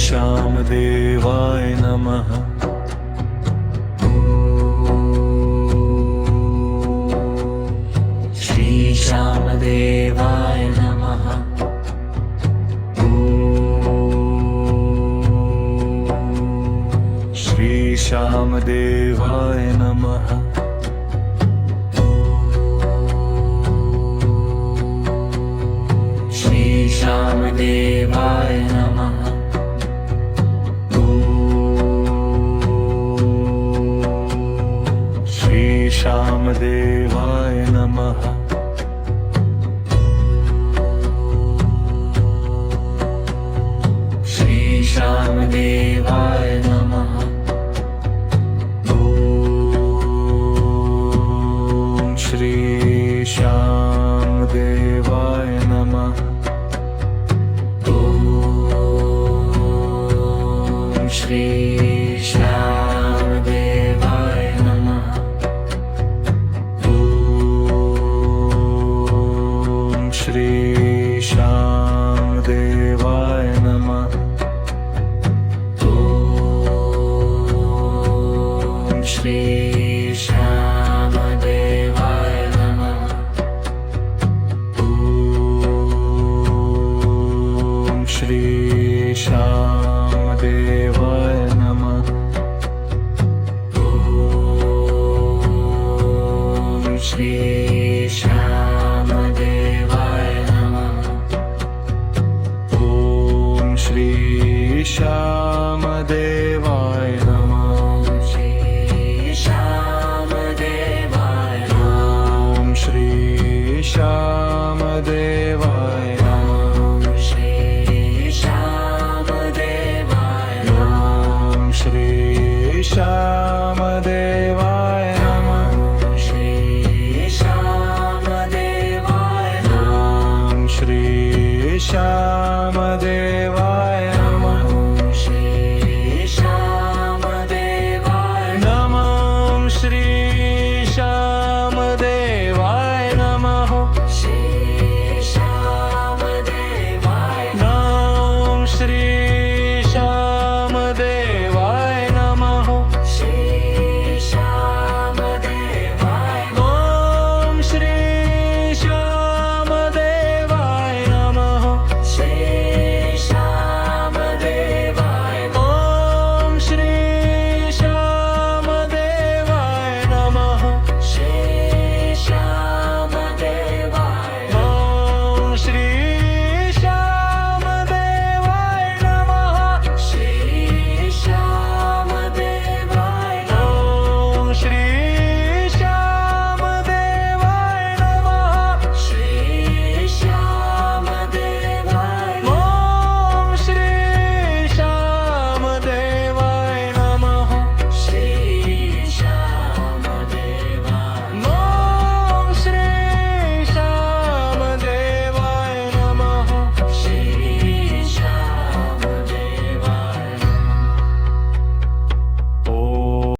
श्यामदेवाय नमः। श्री श्यामदेवाय नमः। श्री श्यामदेवाय नमः। श्री श्यामदेवाय नमः। श्री श्यामदेवाय नमः। श्री श्यामदेवाय नमः। ॐ श्री श्यामदेवाय नमः। ॐ श्री श्यामदेवाय नमः। ॐ श्री श्यामदेवाय नमः। ॐ श्री श्यामदेवाय नमः। ॐ श्री श्यामदेवाय नमः। ॐ श्री